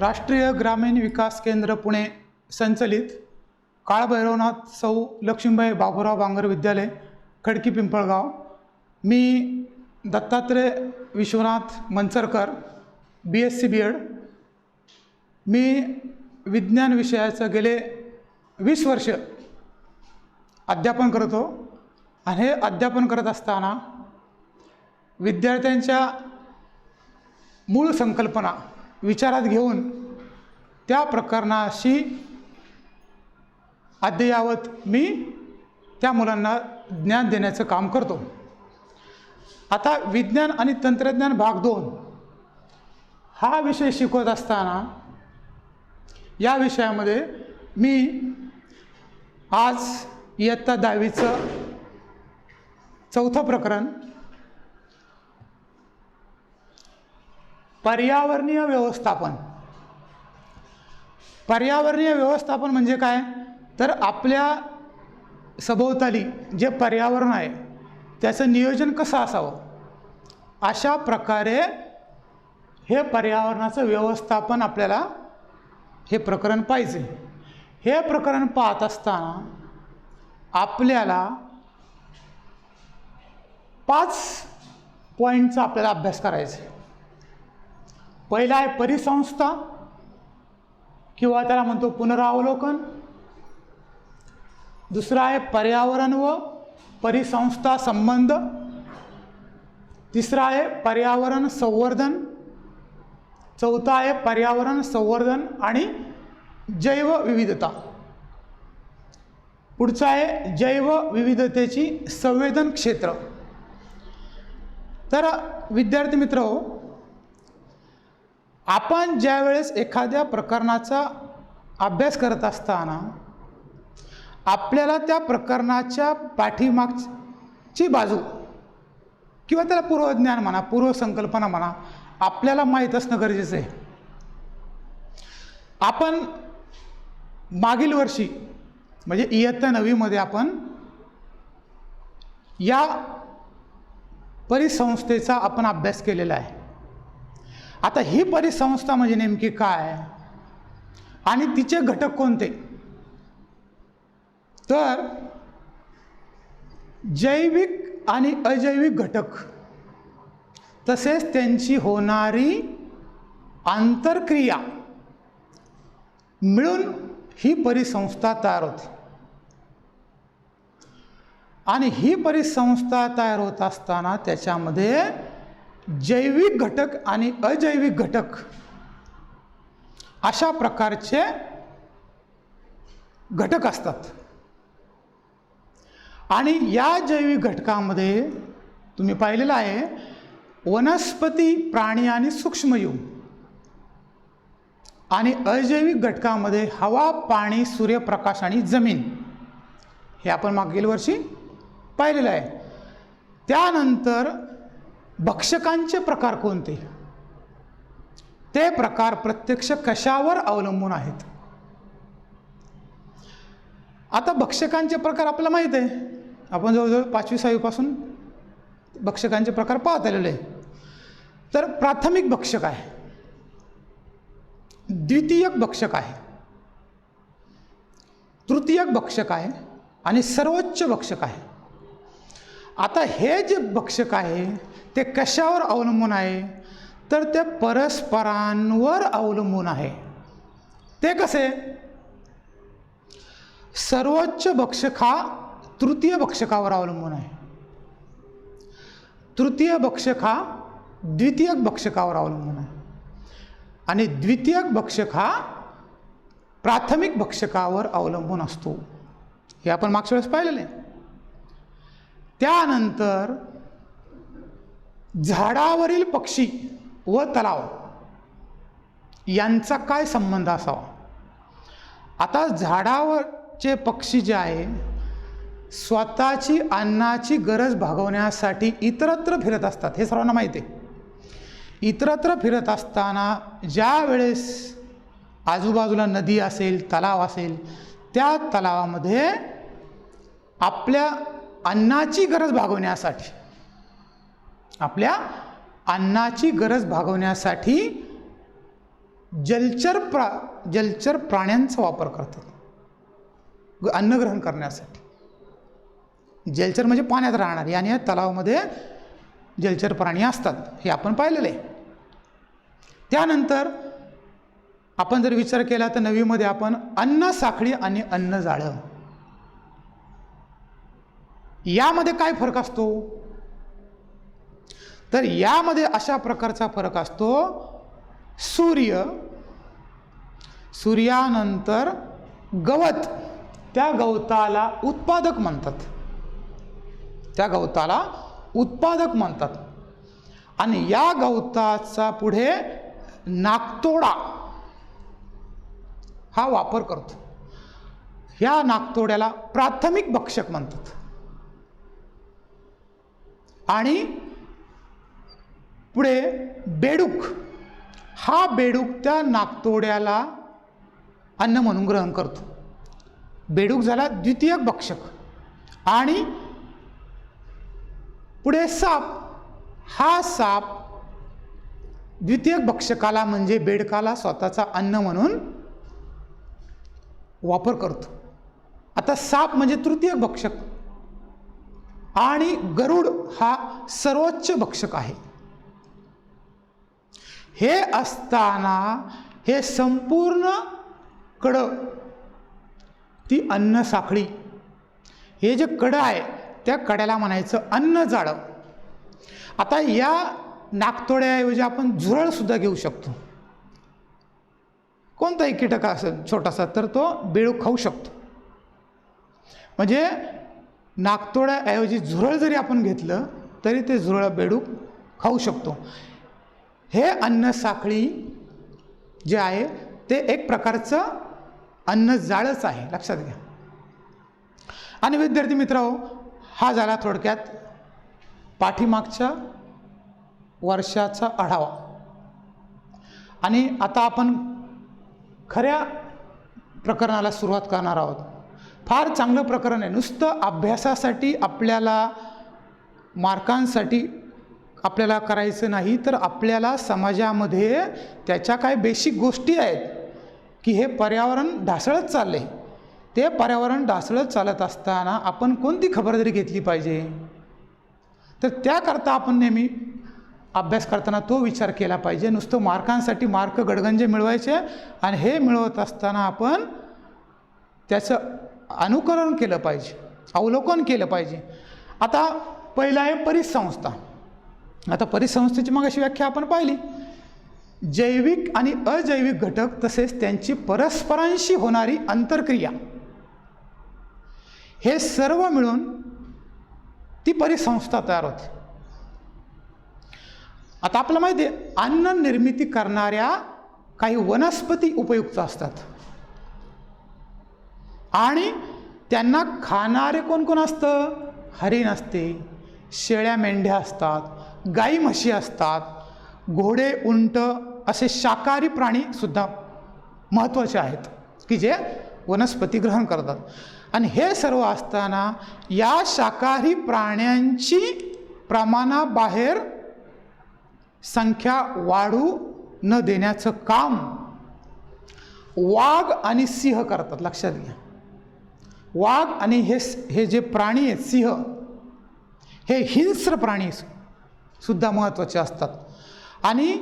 राष्ट्रीय ग्रामीण विकास केंद्र पुणे संचलित काळभैरवनाथ सौ लक्ष्मीबाई बाबूराव बांगर विद्यालय खडकी पिंपळगाव। मी दत्तात्रय विश्वनाथ मंचरकर, BSc B.Ed। मी विज्ञान विषयाचं गेले 20 वर्ष अध्यापन करतो आणि हे अध्यापन करत असताना विद्यार्थ्यांच्या मूळ संकल्पना विचारात घेऊन त्या प्रकरणाशी अद्ययावत मी त्या मुलांना ज्ञान देण्याचं काम करतो। आता विज्ञान आणि तंत्रज्ञान भाग 2 हा विषय शिकवत असताना या विषयामध्ये मी आज इयत्ता 10वीचं 4थं प्रकरण पर्यावरणीय व्यवस्थापन। पर्यावरणीय व्यवस्थापन म्हणजे काय, तर आपल्या सभोवताली जे पर्यावरण आहे त्याचं नियोजन कसं असावं, अशा प्रकारे हे पर्यावरणाचं व्यवस्थापन आपल्याला हे प्रकरण पाहिजे। हे प्रकरण पाहत असताना आपल्याला 5 पॉईंटचा आपल्याला अभ्यास करायचा आहे। पहिला आहे परिसंस्था किंवा त्याला म्हणतो पुनरावलोकन। दुसरा आहे पर्यावरण व परिसंस्था संबंध। तिसरा आहे पर्यावरण संवर्धन। चौथा आहे पर्यावरण संवर्धन आणि जैवविविधता। पुढचा आहे जैवविविधतेची संवेदन क्षेत्र। तर विद्यार्थी मित्रहो, आपण ज्या वेळेस एखाद्या प्रकरणाचा अभ्यास करत असताना आपल्याला त्या प्रकरणाच्या पाठीमागची बाजू किंवा त्याला पूर्वज्ञान म्हणा, पूर्वसंकल्पना म्हणा, आपल्याला माहीत असणं गरजेचं आहे। आपण मागील वर्षी म्हणजे इयत्ता 9वीमध्ये आपण या परिसंस्थेचा आपण अभ्यास केलेला आहे। आता ही परिसंस्था म्हणजे नेमकी काय आणि तिचे घटक कोणते, तर जैविक आणि अजैविक घटक तसेच त्यांची होणारी आंतरक्रिया मिळून ही परिसंस्था तयार होते। आणि ही परिसंस्था तयार होत असताना त्याच्यामध्ये जैविक घटक आणि अजैविक घटक अशा प्रकारचे घटक असतात। आणि या जैविक घटकामध्ये तुम्ही पाहिलेलं आहे वनस्पती, प्राणी आणि सूक्ष्मजीव। आणि अजैविक घटकामध्ये हवा, पाणी, सूर्यप्रकाश आणि जमीन, हे आपण मागील वर्षी पाहिलेलं आहे। त्यानंतर भक्षकांचे प्रकार कोणते, ते प्रकार प्रत्यक्ष कशावर अवलंबून आहेत। आता भक्षकांचे प्रकार आपल्याला माहीत आहे, आपण जवळजवळ 5वी-6वी पासून भक्षकांचे प्रकार पाहत आलेले आहे। तर प्राथमिक भक्षक आहे, द्वितीयक भक्षक आहे, तृतीयक भक्षक आहे आणि सर्वोच्च भक्षक आहे। आता हे जे भक्षक आहे ते कशावर अवलंबून आहे, तर ते परस्परांवर अवलंबून आहे। ते कसे, सर्वोच्च भक्षक हा तृतीय भक्षकावर अवलंबून आहे, तृतीय भक्षक हा द्वितीयक भक्षकावर अवलंबून आहे आणि द्वितीयक भक्षक हा प्राथमिक भक्षकावर अवलंबून असतो। हे आपण मागच्या वेळेस पाहिलेले आहे। त्यानंतर झाडावरील पक्षी व तलाव यांचा काय संबंध असावा। आता झाडावरचे पक्षी जे आहे स्वतःची अन्नाची गरज भागवण्यासाठी इतरत्र फिरत असतात, हे सर्वांना माहिती आहे। इतरत्र फिरत असताना ज्या वेळेस आजूबाजूला नदी असेल, तलाव असेल, त्या तलावामध्ये आपल्या अन्नाची गरज भागवण्यासाठी, आपल्या अन्नाची गरज भागवण्यासाठी जलचर प्राण्यांचा वापर करतात अन्न ग्रहण करण्यासाठी. जलचर म्हणजे पाण्यात राहणारे आणि या तलावामध्ये जलचर प्राणी असतात हे आपण पाहिलेलं आहे. त्यानंतर आपण जर विचार केला तर 9वीमध्ये आपण अन्न साखळी आणि अन्न जाळं यामध्ये काय फरक असतो, तर यामध्ये अशा प्रकारचा फरक असतो, सूर्यानंतर गवत, त्या गवताला उत्पादक म्हणतात, त्या गवताला उत्पादक म्हणतात. आणि या गवताचा पुढे नाकतोडा हा वापर करतो. ह्या नाकतोड्याला प्राथमिक भक्षक म्हणतात. आणि पुढे बेडूक, हा बेडूक त्या नाकतोड्याला अन्न म्हणून ग्रहण करतो. बेडूक झाला द्वितीयक भक्षक. आणि पुढे साप, हा साप द्वितीयक भक्षकाला म्हणजे बेडकाला स्वतःचा अन्न म्हणून वापर करतो. आता साप म्हणजे तृतीयक भक्षक आणि गरुड हा सर्वोच्च भक्षक आहे. हे असताना हे संपूर्ण कडं, ती अन्न साखळी, हे जे कडं आहे त्या कड्याला म्हणायचं अन्न जाळं. आता या नाकतोड्याऐवजी आपण झुरळ सुद्धा घेऊ शकतो. कोणताही कीटक असेल छोटासा तर तो बेडूक खाऊ शकतो. म्हणजे नाकतोड्याऐवजी झुरळ जरी आपण घेतलं तरी ते झुरळ बेडूक खाऊ शकतो. हे अन्न साखळी जे आहे ते एक प्रकारचं अन्न जाळच आहे, लक्षात घ्या. आणि विद्यार्थी मित्रांनो, हा झाला थोडक्यात पाठीमागच्या वर्षाचा आढावा. आणि आता आपण खऱ्या प्रकरणाला सुरुवात करणार आहोत. फार चांगलं प्रकरण आहे. नुसतं अभ्यासासाठी आपल्याला मार्कांसाठी आपल्याला करायचं नाही, तर आपल्याला समाजामध्ये त्याच्या काय बेसिक गोष्टी आहेत की हे पर्यावरण ढासळत चालले. ते पर्यावरण ढासळत चालत असताना आपण कोणती खबरदारी घेतली पाहिजे, तर त्याकरता आपण नेहमी अभ्यास करताना तो विचार केला पाहिजे. नुसतं मार्कांसाठी मार्क गडगंजे मिळवायचे आणि हे मिळवत असताना आपण त्याचं अनुकरण केलं पाहिजे, अवलोकन केलं पाहिजे. आता पहिलं आहे परिसंस्था. आता परिसंस्थेची मग अशी व्याख्या आपण पाहिली, जैविक आणि अजैविक घटक तसेच त्यांची परस्परांशी होणारी आंतरक्रिया हे सर्व मिळून ती परिसंस्था तयार होते. आता आपल्याला माहिती आहे अन्न निर्मिती करणाऱ्या काही वनस्पती उपयुक्त असतात आणि त्यांना खाणारे कोण कोण असतं, हरिण असते, शेळ्या मेंढ्या असतात, गाई म्हशी असतात, घोडे उंट असे शाकाहारी प्राणी सुद्धा महत्त्वाचे आहेत की जे वनस्पती ग्रहण करतात. आणि हे सर्व असताना या शाकाहारी प्राण्यांची प्रमाणाबाहेर संख्या वाढू न देण्याचं काम वाघ आणि सिंह करतात, लक्षात घ्या. वाघ आणि हे जे प्राणी आहेत सिंह, हे हिंस्र प्राणी सुद्धा महत्त्वाचे असतात. आणि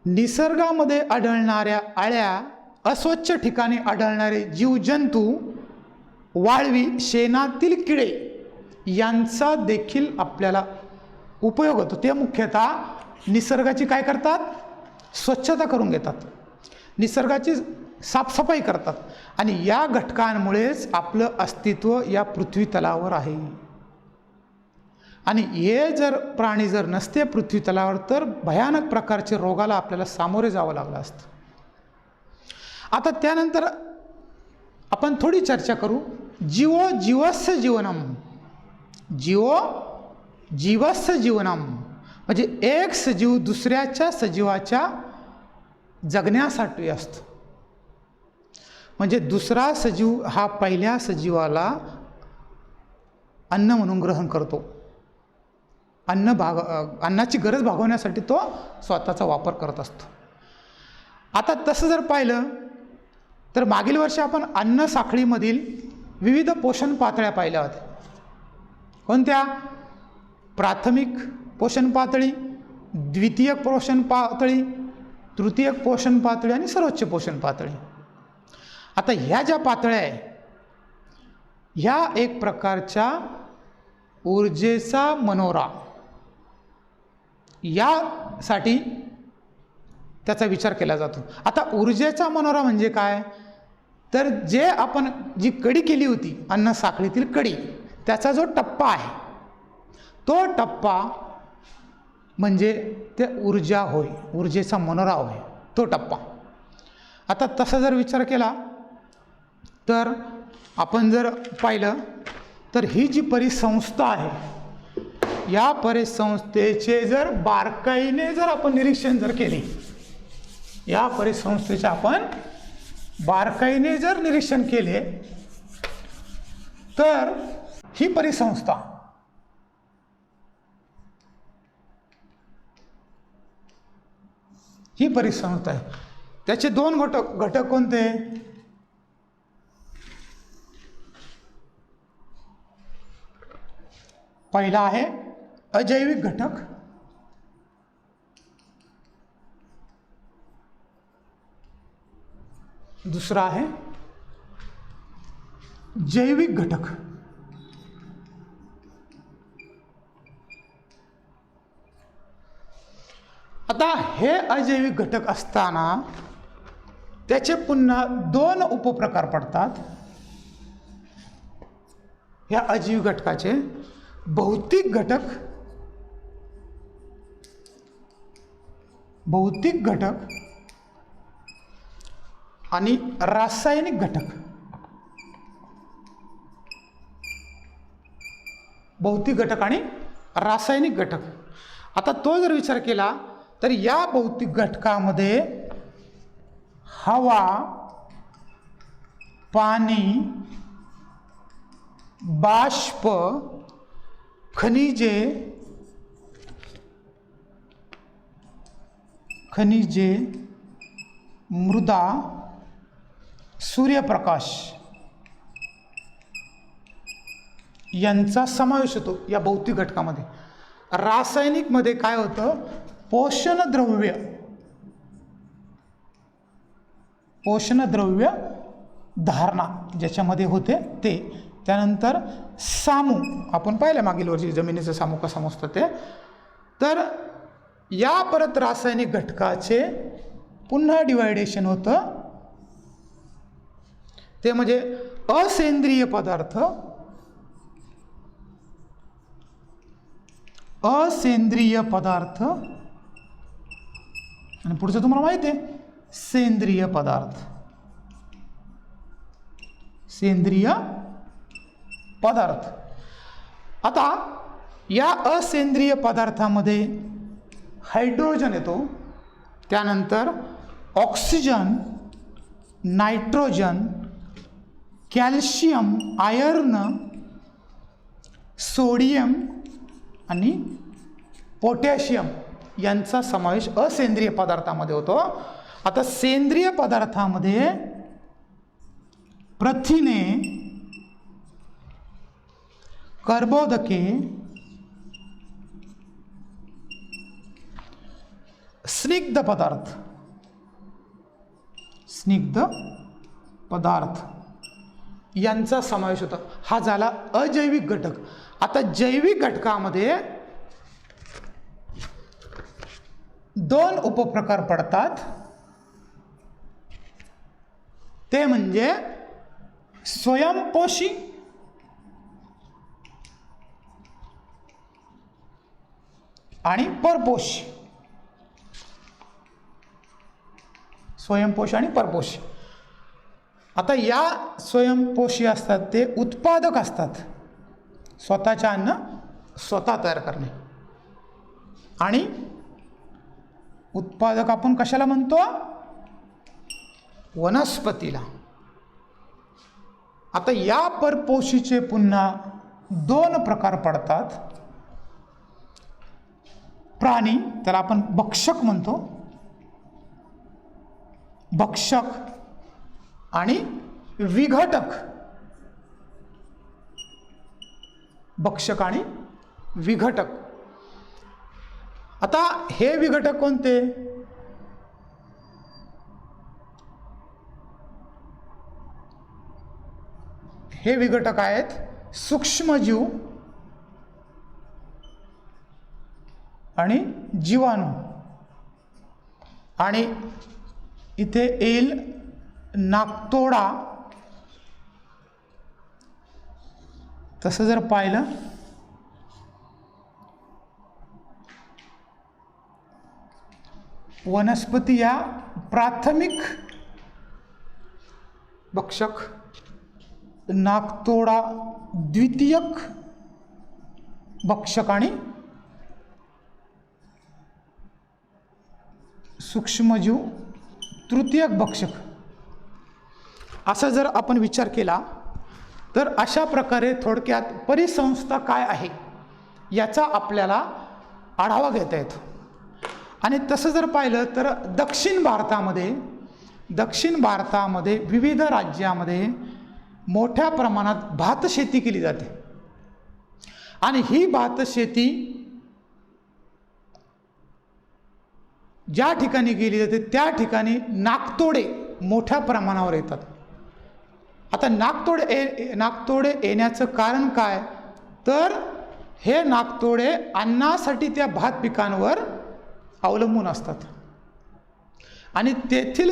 निसर्गामध्ये आढळणाऱ्या अळ्या, अस्वच्छ ठिकाणी आढळणारे जीवजंतू, वाळवी, शेणातील किडे यांचा देखील आपल्याला उपयोग होतो. ते मुख्यतः निसर्गाची काय करतात, स्वच्छता करून घेतात, निसर्गाची साफसफाई करतात. आणि या घटकांमुळेच आपलं अस्तित्व या पृथ्वी तलावर आहे. आणि हे जर प्राणी जर नसते पृथ्वी तलावर तर भयानक प्रकारचे रोगाला आपल्याला सामोरे जावं लागलं असतं. आता त्यानंतर आपण थोडी चर्चा करू. जीवो जीवस्य जीवनम, जीवो जीवस्य जीवनम म्हणजे एक सजीव दुसऱ्याच्या सजीवाच्या जगण्यासाठी असतो. म्हणजे दुसरा सजीव हा पहिल्या सजीवाला अन्न म्हणून ग्रहण करतो. अन्नाची गरज भागवण्यासाठी तो स्वतःचा वापर करत असतो. आता तसं जर पाहिलं तर मागील वर्षी आपण अन्न साखळीमधील विविध पोषण पातळ्या पाहिल्या होत्या. कोणत्या? प्राथमिक पोषण पातळी, द्वितीयक पोषण पातळी, तृतीयक पोषण पातळी आणि सर्वोच्च पोषण पातळी. आता ह्या ज्या पातळ्या आहे ह्या एक प्रकारच्या ऊर्जेचा मनोरा यासाठी त्याचा विचार केला जातो. आता ऊर्जेचा मनोरा म्हणजे काय? तर जे आपण जी कडी केली होती अन्न साखळीतील कडी, त्याचा जो टप्पा आहे तो टप्पा म्हणजे ते ऊर्जा होय, ऊर्जेचा मनोरा होय तो टप्पा. आता तसा जर विचार केला तर आपण जर पाहिलं तर ही जी परिसंस्था आहे या परिसंस्थेचे जर बारकाईने जर आपण निरीक्षण जर केले, या परिसंस्थेचे आपण बारकाईने जर निरीक्षण केले तर ही परिसंस्था आहे. त्याचे दोन घटक कोणते? पहिला आहे अजैविक घटक, दुसरा आहे जैविक घटक. आता हे अजैविक घटक असताना त्याचे पुन्हा दोन उपप्रकार पडतात. ह्या अजैविक घटकाचे भौतिक घटक आणि रासायनिक घटक. भौतिक घटक आणि रासायनिक घटक. आता तो जर विचार केला तर या भौतिक घटकामध्ये हवा, पाणी, बाष्प, खनिजे, मृदा, सूर्यप्रकाश यांचा समावेश होतो या भौतिक घटकामध्ये. रासायनिकमध्ये काय होतं? पोषणद्रव्य धारणा ज्याच्यामध्ये होते ते. त्यानंतर सामू आपण पाहिलं मागील वर्षी जमिनीचं सामू कसा मोजतं ते. तर या परत रासायनिक घटकाचे पुन्हा डिवायडेशन होतं ते म्हणजे असेंद्रिय पदार्थ, आणि पुढचं तुम्हाला माहिती आहे सेंद्रिय पदार्थ. आता या असेंद्रिय पदार्थामध्ये हायड्रोजन येतो, त्यानंतर oxygen, nitrogen, calcium, iron, sodium आणि पोटॅशियम यांचा समावेश असेंद्रिय पदार्थामध्ये होतो. आता सेंद्रिय पदार्थामध्ये प्रथिने, कर्बोदके, स्निग्ध पदार्थ यांचा समावेश होतो. हा झाला अजैविक घटक. आता जैविक घटकामध्ये दोन उपप्रकार पडतात ते म्हणजे स्वयंपोषी आणि परपोषी. स्वयंपोषी आणि परपोषी. आता या स्वयंपोषी असतात ते उत्पादक असतात, स्वतःचे अन्न स्वतः तयार करणे. आणि उत्पादक आपण कशाला म्हणतो? वनस्पतीला. आता या परपोषीचे पुन्हा दोन प्रकार पडतात. प्राणी, त्याला आपण भक्षक म्हणतो, भक्षक आणि विघटक. भक्षक आणि विघटक. आता हे विघटक कोणते? हे विघटक आहेत सूक्ष्मजीव आणि जीवाणू. आणि इथे येईल नाकतोडा. तसं जर पाहिलं वनस्पती या प्राथमिक भक्षक, नाकतोडा द्वितीयक भक्षक आणि सूक्ष्मजीव तृतीयक भक्षक. असा जर आपण विचार केला तर अशा प्रकारे थोडक्यात परिसंस्था काय आहे याचा आपल्याला आढावा घेता येतो. आणि तसं जर पाहिलं तर दक्षिण भारतामध्ये विविध राज्यामध्ये मोठ्या प्रमाणात भातशेती केली जाते. आणि ही भातशेती ज्या ठिकाणी केली जाते त्या ठिकाणी नाकतोडे मोठ्या प्रमाणावर येतात. आता नाकतोडे येण्याचं कारण काय? तर हे नाकतोडे अन्नासाठी त्या भात पिकांवर अवलंबून असतात. आणि तेथील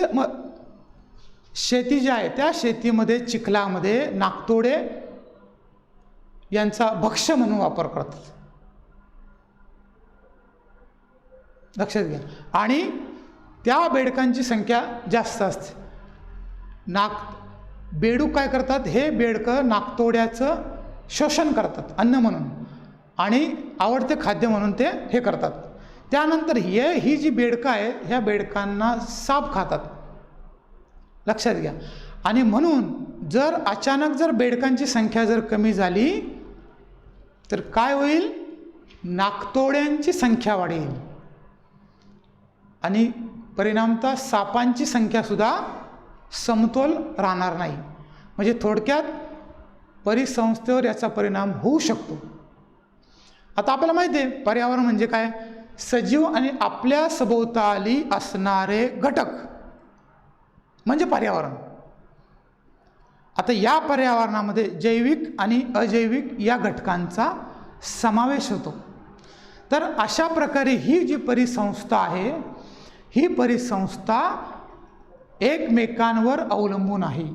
शेती जी आहे त्या शेतीमध्ये चिखलामध्ये नाकतोडे यांचा भक्ष्य म्हणून वापर करतात. लक्षात घ्या. आणि त्या बेडकांची संख्या जास्त असते. बेडूक काय करतात? हे बेडकं नाकतोड्याचं शोषण करतात अन्न म्हणून आणि आवडते खाद्य म्हणून ते हे करतात. त्यानंतर ही जी बेडकं आहे ह्या बेडकांना साप खातात. लक्षात घ्या. आणि म्हणून जर अचानक जर बेडकांची संख्या जर कमी झाली तर काय होईल? नाकतोड्यांची संख्या वाढेल आणि परिणामतः सापांची संख्यासुद्धा समतोल राहणार नाही. म्हणजे थोडक्यात परिसंस्थेवर याचा परिणाम होऊ शकतो. आता आपल्याला माहिती आहे पर्यावरण म्हणजे काय? सजीव आणि आपल्या सभोवताली असणारे घटक म्हणजे पर्यावरण. आता या पर्यावरणामध्ये जैविक आणि अजैविक या घटकांचा समावेश होतो. तर अशा प्रकारे ही जी परिसंस्था आहे ही परिसंस्था एकमेकांवर अवलंबून आहे.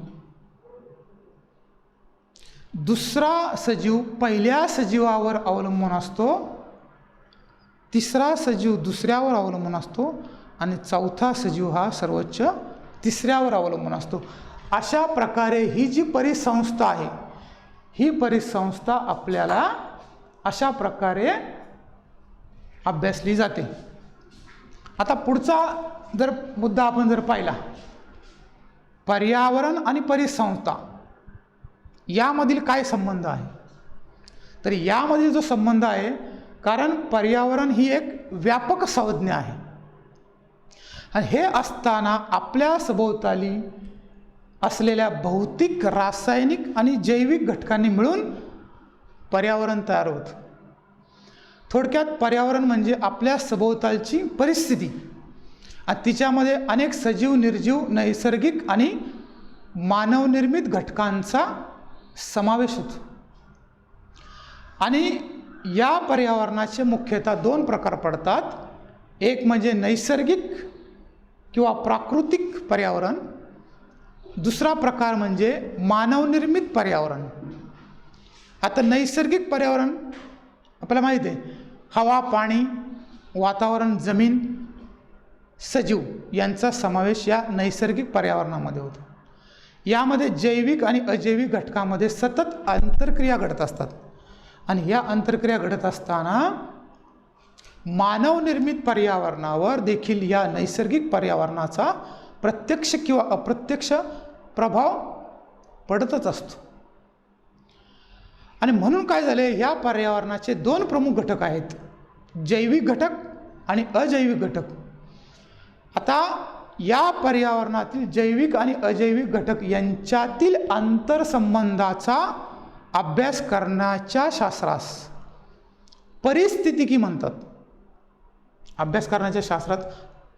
दुसरा सजीव पहिल्या सजीवावर अवलंबून असतो, तिसरा सजीव दुसऱ्यावर अवलंबून असतो आणि चौथा सजीव हा सर्वोच्च तिसऱ्यावर अवलंबून असतो. अशा प्रकारे ही जी परिसंस्था आहे ही परिसंस्था आपल्याला अशा प्रकारे अभ्यासली जाते. आता पुढचा जर मुद्दा आपण जर पाहिला पर्यावरण आणि परिसंस्था यामधील काय संबंध आहे? तर यामधील जो संबंध आहे, कारण पर्यावरण ही एक व्यापक संज्ञा आहे आणि हे असताना आपल्या सभोवताली असलेल्या भौतिक, रासायनिक आणि जैविक घटकांनी मिळून पर्यावरण तयार होतं. थोडक्यात पर्यावरण म्हणजे आपल्या सभोवतालची परिस्थिती आणि तिच्यामध्ये अनेक सजीव, निर्जीव, नैसर्गिक आणि मानवनिर्मित घटकांचा समावेश होतो. आणि या पर्यावरणाचे मुख्यतः दोन प्रकार पडतात. एक म्हणजे नैसर्गिक किंवा प्राकृतिक पर्यावरण, दुसरा प्रकार म्हणजे मानवनिर्मित पर्यावरण. आता नैसर्गिक पर्यावरण आपल्याला माहिती आहे, हवा, पाणी, वातावरण, जमीन, सजीव यांचा समावेश या नैसर्गिक पर्यावरणामध्ये होतो. यामध्ये जैविक आणि अजैविक घटकामध्ये सतत आंतरक्रिया घडत असतात आणि या आंतरक्रिया घडत असताना मानवनिर्मित पर्यावरणावर देखील या नैसर्गिक पर्यावरणाचा प्रत्यक्ष किंवा अप्रत्यक्ष प्रभाव पडतच असतो. आणि म्हणून काय झाले, या पर्यावरणाचे दोन प्रमुख घटक आहेत, जैविक घटक आणि अजैविक घटक. आता या पर्यावरणातील जैविक आणि अजैविक घटक यांच्यातील आंतरसंबंधाचा अभ्यास करण्याच्या परिस्थितिकी म्हणतात. अभ्यास करण्याच्या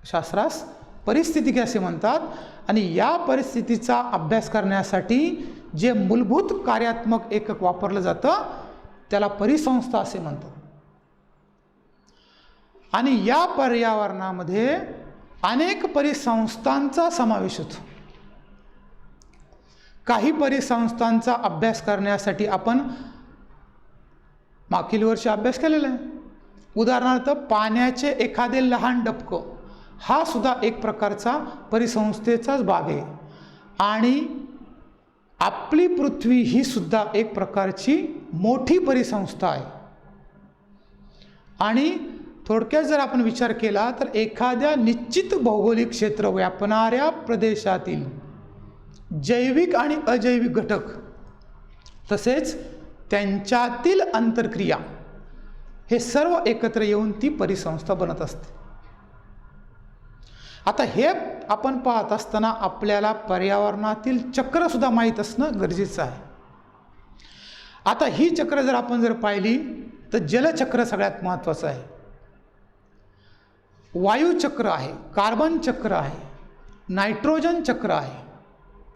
शास्त्रास परिस्थितिकी असे म्हणतात. आणि या परिस्थितीचा अभ्यास करण्यासाठी जे मूलभूत कार्यात्मक एकक वापरलं जातं त्याला परिसंस्था असे म्हणतात. आणि या पर्यावरणामध्ये अनेक परिसंस्थांचा समावेश होतो. काही परिसंस्थांचा अभ्यास करण्यासाठी आपण मागील वर्षी अभ्यास केलेला आहे. उदाहरणार्थ पाण्याचे एखादे लहान डबकं हा सुद्धा एक प्रकारचा परिसंस्थेचाच भाग आहे. आणि आपली पृथ्वी ही सुद्धा एक प्रकारची मोठी परिसंस्था आहे. आणि थोडक्यात जर आपण विचार केला तर एखाद्या निश्चित भौगोलिक क्षेत्र व्यापणाऱ्या प्रदेशातील जैविक आणि अजैविक घटक तसेच त्यांच्यातील आंतरक्रिया हे सर्व एकत्र येऊन ती परिसंस्था बनत असते. आता हे आपण पाहत असताना आपल्याला पर्यावरणातील चक्रसुद्धा माहीत असणं गरजेचं आहे. आता ही चक्र जर आपण पाहिली तर जलचक्र सगळ्यात महत्त्वाचं आहे, वायुचक्र आहे, कार्बन चक्र आहे, नायट्रोजन चक्र आहे,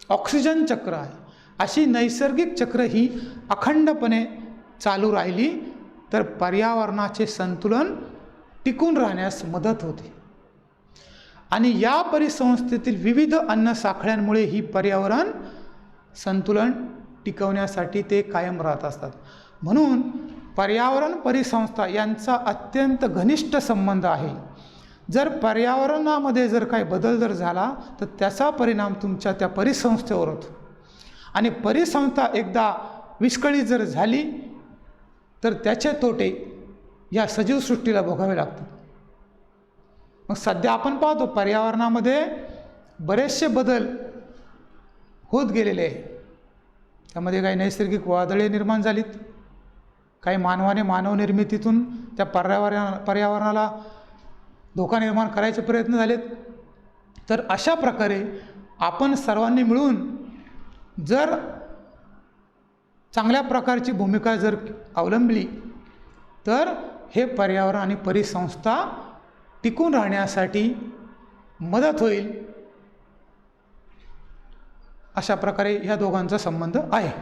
ऑक्सिजन चक्र आहे. अशी नैसर्गिक चक्र ही अखंडपणे चालू राहिली तर पर्यावरणाचे संतुलन टिकून राहण्यास मदत होते. आणि या परिसंस्थेतील विविध अन्न साखळ्यांमुळे ही पर्यावरण संतुलन टिकवण्यासाठी ते कायम राहत असतात. म्हणून पर्यावरण परिसंस्था यांचा अत्यंत घनिष्ठ संबंध आहे. जर पर्यावरणामध्ये जर काही बदल जर झाला तर त्याचा परिणाम तुमच्या त्या परिसंस्थेवर होतो. आणि परिसंस्था एकदा विस्कळीत जर झाली तर त्याचे तोटे या सजीव सृष्टीला भोगावे लागतात. मग सध्या आपण पाहतो पर्यावरणामध्ये बरेचसे बदल होत गेलेले आहे. त्यामध्ये काही नैसर्गिक वादळे निर्माण झालीत, काही मानव निर्मितीतून त्या पर्यावरणाला धोका निर्माण करायचे प्रयत्न झालेत. तर अशा प्रकारे आपण सर्वांनी मिळून जर चांगल्या प्रकारची भूमिका जर अवलंबली तर हे पर्यावरण आणि परिसंस्था टिकून राहण्यासाठी मदत होईल. अशा प्रकारे ह्या दोघांचा संबंध आहे.